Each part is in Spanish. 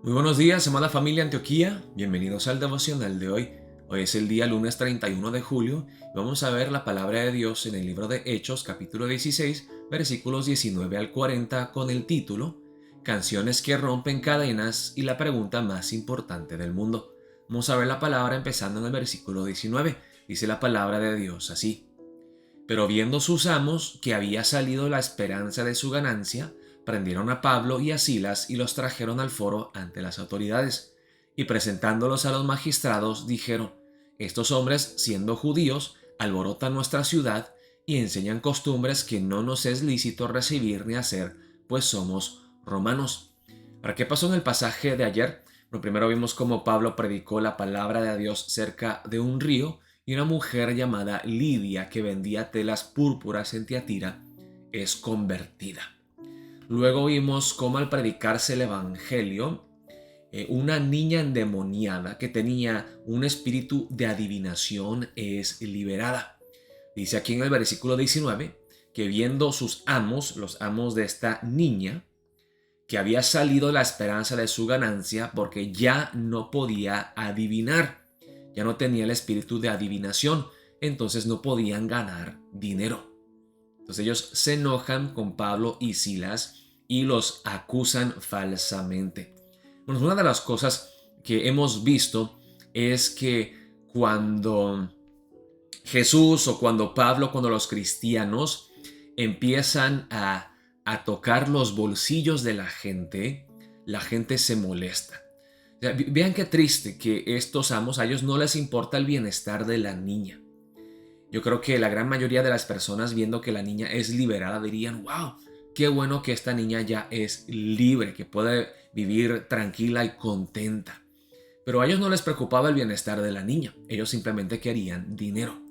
Muy buenos días, amada familia Antioquía. Bienvenidos al devocional de hoy. Hoy es el día lunes 31 de julio y vamos a ver la palabra de Dios en el libro de Hechos, capítulo 16, versículos 19 al 40, con el título Canciones que rompen cadenas y la pregunta más importante del mundo. Vamos a ver la palabra empezando en el versículo 19. Dice la palabra de Dios así: Pero viendo sus amos que había salido la esperanza de su ganancia, prendieron a Pablo y a Silas y los trajeron al foro ante las autoridades. Y presentándolos a los magistrados, dijeron: Estos hombres, siendo judíos, alborotan nuestra ciudad y enseñan costumbres que no nos es lícito recibir ni hacer, pues somos romanos. ¿Para qué pasó en el pasaje de ayer? Bueno, primero vimos cómo Pablo predicó la palabra de Dios cerca de un río y una mujer llamada Lidia, que vendía telas púrpuras en Tiatira, es convertida. Luego vimos cómo al predicarse el evangelio, una niña endemoniada que tenía un espíritu de adivinación es liberada. Dice aquí en el versículo 19 que viendo sus amos, los amos de esta niña, que había salido la esperanza de su ganancia porque ya no podía adivinar, ya no tenía el espíritu de adivinación, entonces no podían ganar dinero. Entonces ellos se enojan con Pablo y Silas y los acusan falsamente. Bueno, una de las cosas que hemos visto es que cuando Jesús o cuando Pablo, cuando los cristianos empiezan a tocar los bolsillos de la gente se molesta. O sea, vean qué triste que estos amos, a ellos no les importa el bienestar de la niña. Yo creo que la gran mayoría de las personas viendo que la niña es liberada dirían: wow, qué bueno que esta niña ya es libre, que puede vivir tranquila y contenta. Pero a ellos no les preocupaba el bienestar de la niña, ellos simplemente querían dinero.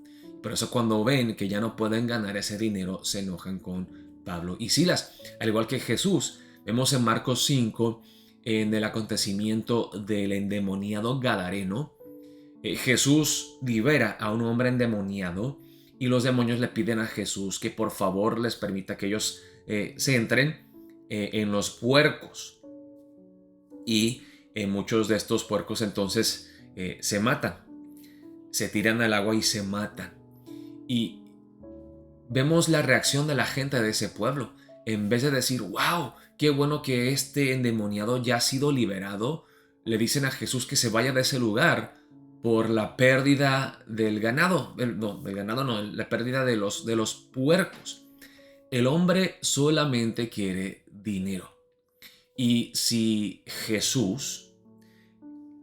Por eso cuando ven que ya no pueden ganar ese dinero, se enojan con Pablo y Silas. Al igual que Jesús, vemos en Marcos 5, en el acontecimiento del endemoniado Gadareno, Jesús libera a un hombre endemoniado y los demonios le piden a Jesús que por favor les permita que ellos se entren en los puercos. Y muchos de estos puercos entonces se matan, se tiran al agua y se matan. Y vemos la reacción de la gente de ese pueblo. En vez de decir: wow, qué bueno que este endemoniado ya ha sido liberado, le dicen a Jesús que se vaya de ese lugar por la pérdida del ganado. No, del ganado no, la pérdida de los puercos. El hombre solamente quiere dinero. Y si Jesús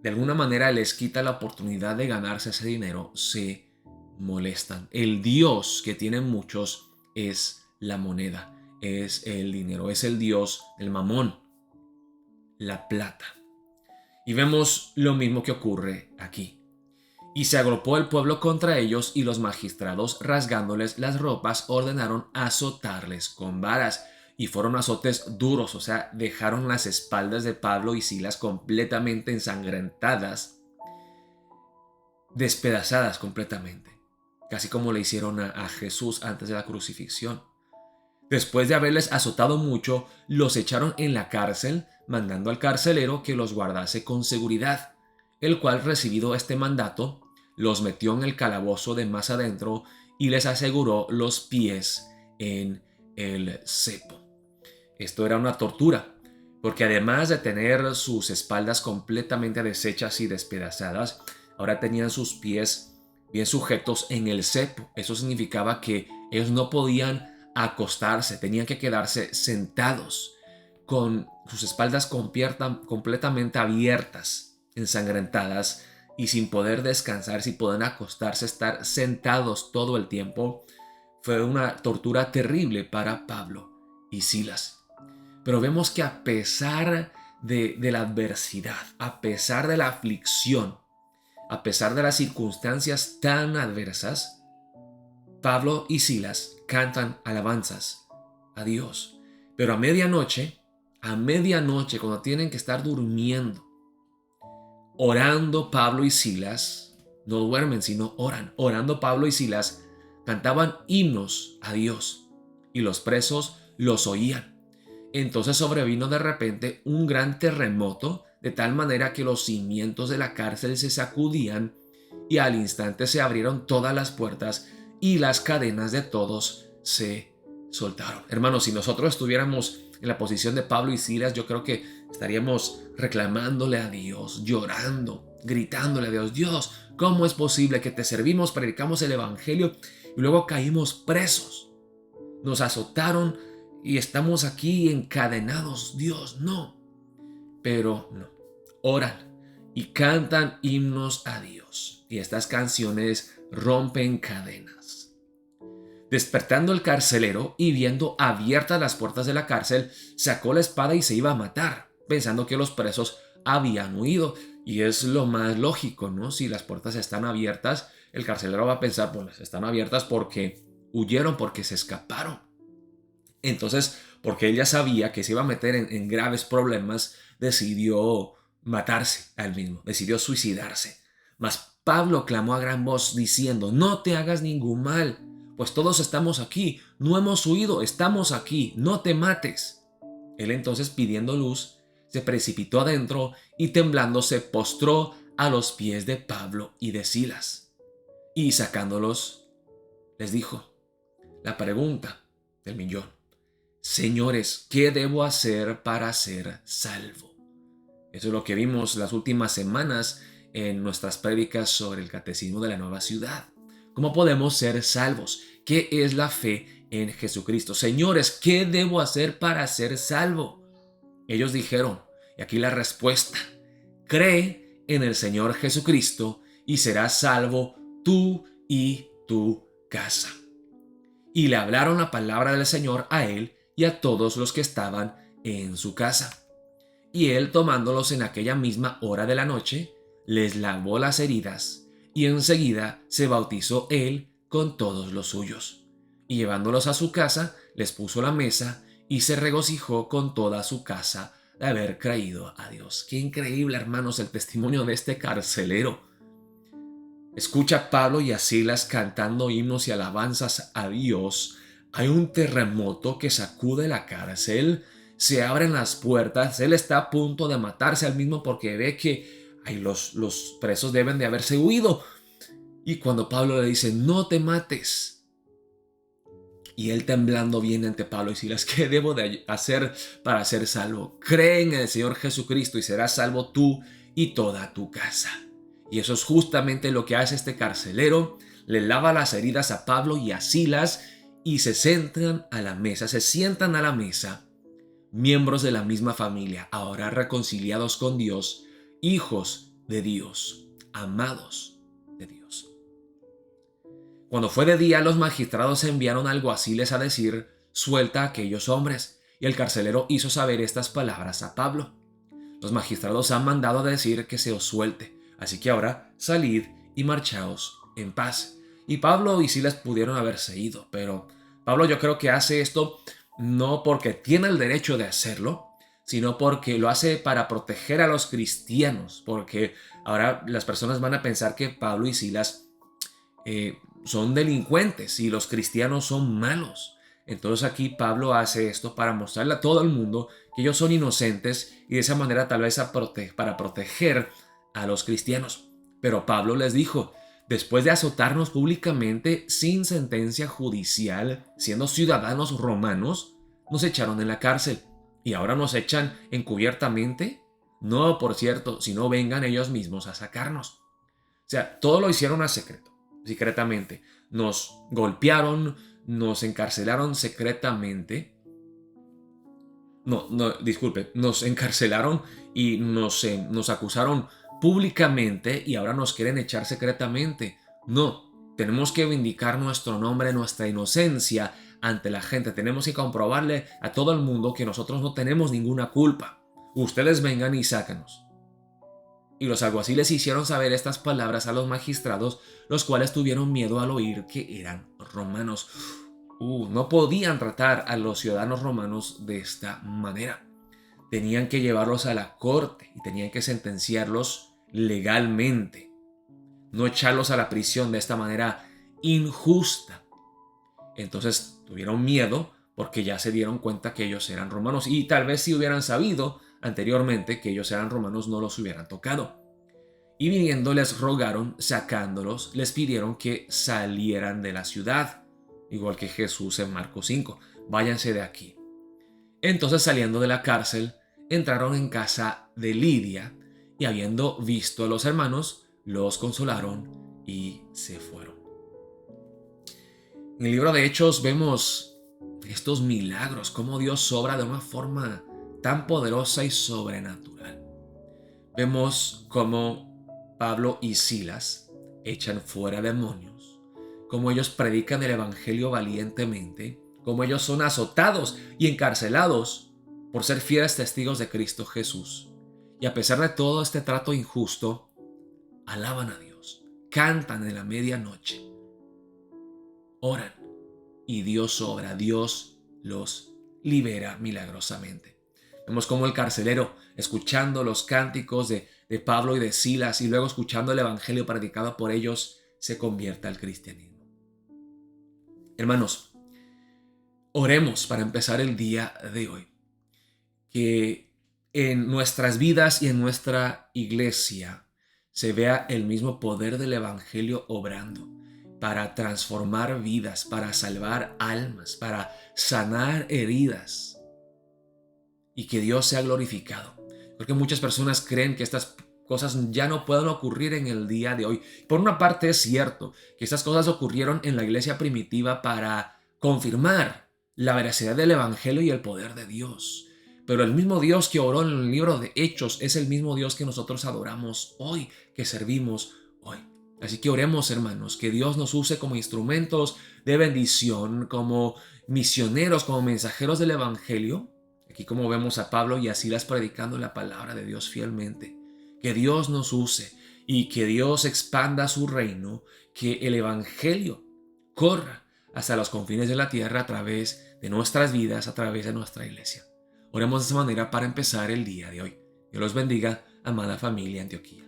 de alguna manera les quita la oportunidad de ganarse ese dinero, se molestan. El Dios que tienen muchos es la moneda, es el dinero, es el Dios, el mamón, la plata. Y vemos lo mismo que ocurre aquí. Y se agrupó el pueblo contra ellos, y los magistrados, rasgándoles las ropas, ordenaron azotarles con varas. Y fueron azotes duros, o sea, dejaron las espaldas de Pablo y Silas completamente ensangrentadas, despedazadas completamente, casi como le hicieron a Jesús antes de la crucifixión. Después de haberles azotado mucho, los echaron en la cárcel, mandando al carcelero que los guardase con seguridad, el cual, recibido este mandato, los metió en el calabozo de más adentro y les aseguró los pies en el cepo. Esto era una tortura, porque además de tener sus espaldas completamente deshechas y despedazadas, ahora tenían sus pies bien sujetos en el cepo. Eso significaba que ellos no podían acostarse, tenían que quedarse sentados con sus espaldas completamente abiertas, ensangrentadas y sin poder descansar, sin poder acostarse, estar sentados todo el tiempo. Fue una tortura terrible para Pablo y Silas. Pero vemos que a pesar de la adversidad, a pesar de la aflicción, a pesar de las circunstancias tan adversas, Pablo y Silas cantan alabanzas a Dios. Pero a medianoche, cuando tienen que estar durmiendo, orando Pablo y Silas, no duermen, sino oran. Orando Pablo y Silas, cantaban himnos a Dios y los presos los oían. Entonces sobrevino de repente un gran terremoto de tal manera que los cimientos de la cárcel se sacudían y al instante se abrieron todas las puertas y las cadenas de todos se soltaron. Hermanos, si nosotros estuviéramos en la posición de Pablo y Silas, yo creo que estaríamos reclamándole a Dios, llorando, gritándole a Dios: Dios, ¿cómo es posible que te servimos, predicamos el evangelio y luego caímos presos? Nos azotaron y estamos aquí encadenados. Dios, no. Pero no, oran y cantan himnos a Dios. Y estas canciones rompen cadenas. Despertando el carcelero y viendo abiertas las puertas de la cárcel, sacó la espada y se iba a matar, pensando que los presos habían huido. Y es lo más lógico, ¿no? Si las puertas están abiertas, el carcelero va a pensar: pues están abiertas porque huyeron, porque se escaparon. Entonces, porque él ya sabía que se iba a meter en graves problemas, decidió matarse a él mismo, decidió suicidarse. Mas Pablo clamó a gran voz diciendo: no te hagas ningún mal, pues todos estamos aquí, no hemos huido, estamos aquí, no te mates. Él entonces, pidiendo luz, se precipitó adentro y temblando se postró a los pies de Pablo y de Silas. Y sacándolos, les dijo la pregunta del millón: Señores, ¿qué debo hacer para ser salvo? Eso es lo que vimos las últimas semanas en nuestras prédicas sobre el Catecismo de la Nueva Ciudad. ¿Cómo podemos ser salvos? ¿Qué es la fe en Jesucristo? Señores, ¿qué debo hacer para ser salvo? Ellos dijeron, y aquí la respuesta: cree en el Señor Jesucristo y serás salvo tú y tu casa. Y le hablaron la palabra del Señor a él y a todos los que estaban en su casa. Y él, tomándolos en aquella misma hora de la noche, les lavó las heridas, y enseguida se bautizó él con todos los suyos. Y llevándolos a su casa, les puso la mesa, y se regocijó con toda su casa de haber creído a Dios. Qué increíble, hermanos, el testimonio de este carcelero. Escucha a Pablo y a Silas cantando himnos y alabanzas a Dios. Hay un terremoto que sacude la cárcel, se abren las puertas, él está a punto de matarse al mismo porque ve que los presos deben de haberse huido. Y cuando Pablo le dice: no te mates, y él temblando viene ante Pablo y Silas: ¿qué debo de hacer para ser salvo? Cree en el Señor Jesucristo y serás salvo tú y toda tu casa. Y eso es justamente lo que hace este carcelero. Le lava las heridas a Pablo y a Silas y se sientan a la mesa, miembros de la misma familia, ahora reconciliados con Dios, hijos de Dios, amados de Dios. Cuando fue de día, los magistrados enviaron alguaciles a decir: suelta a aquellos hombres. Y el carcelero hizo saber estas palabras a Pablo: los magistrados han mandado a decir que se os suelte. Así que ahora salid y marchaos en paz. Y Pablo y Silas pudieron haberse ido, pero Pablo, yo creo que hace esto no porque tiene el derecho de hacerlo, sino porque lo hace para proteger a los cristianos, porque ahora las personas van a pensar que Pablo y Silas son delincuentes y los cristianos son malos. Entonces aquí Pablo hace esto para mostrarle a todo el mundo que ellos son inocentes y de esa manera tal vez para proteger a los cristianos. Pero Pablo les dijo: después de azotarnos públicamente sin sentencia judicial, siendo ciudadanos romanos, nos echaron en la cárcel y ahora nos echan encubiertamente. No, por cierto, si no vengan ellos mismos a sacarnos. O sea, todo lo hicieron a secretamente. Nos golpearon, nos encarcelaron secretamente. Disculpe, nos encarcelaron y nos acusaron públicamente y ahora nos quieren echar secretamente. No, tenemos que vindicar nuestro nombre, nuestra inocencia ante la gente. Tenemos que comprobarle a todo el mundo que nosotros no tenemos ninguna culpa. Ustedes vengan y sácanos. Y los alguaciles hicieron saber estas palabras a los magistrados, los cuales tuvieron miedo al oír que eran romanos. No podían tratar a los ciudadanos romanos de esta manera. Tenían que llevarlos a la corte y tenían que sentenciarlos legalmente. No echarlos a la prisión de esta manera injusta. Entonces tuvieron miedo porque ya se dieron cuenta que ellos eran romanos. Y tal vez si hubieran sabido anteriormente que ellos eran romanos no los hubieran tocado. Y viniendo les rogaron, sacándolos, les pidieron que salieran de la ciudad, igual que Jesús en Marcos 5, váyanse de aquí. Entonces saliendo de la cárcel, entraron en casa de Lidia y habiendo visto a los hermanos, los consolaron y se fueron. En el libro de Hechos vemos estos milagros, cómo Dios obra de una forma tan poderosa y sobrenatural. Vemos cómo Pablo y Silas echan fuera demonios, cómo ellos predican el evangelio valientemente, cómo ellos son azotados y encarcelados por ser fieles testigos de Cristo Jesús. Y a pesar de todo este trato injusto, alaban a Dios, cantan en la medianoche, oran y Dios obra, Dios los libera milagrosamente. Vemos como el carcelero, escuchando los cánticos de Pablo y de Silas y luego escuchando el evangelio predicado por ellos, se convierte al cristianismo. Hermanos, oremos para empezar el día de hoy. Que en nuestras vidas y en nuestra iglesia se vea el mismo poder del evangelio obrando para transformar vidas, para salvar almas, para sanar heridas y que Dios sea glorificado. Porque muchas personas creen que estas cosas ya no pueden ocurrir en el día de hoy. Por una parte es cierto que estas cosas ocurrieron en la iglesia primitiva para confirmar la veracidad del evangelio y el poder de Dios. Pero el mismo Dios que oró en el libro de Hechos es el mismo Dios que nosotros adoramos hoy, que servimos hoy. Así que oremos, hermanos, que Dios nos use como instrumentos de bendición, como misioneros, como mensajeros del evangelio. Aquí como vemos a Pablo y a Silas predicando la palabra de Dios fielmente. Que Dios nos use y que Dios expanda su reino, que el evangelio corra hasta los confines de la tierra a través de nuestras vidas, a través de nuestra iglesia. Oremos de esa manera para empezar el día de hoy. Dios los bendiga, amada familia Antioquía.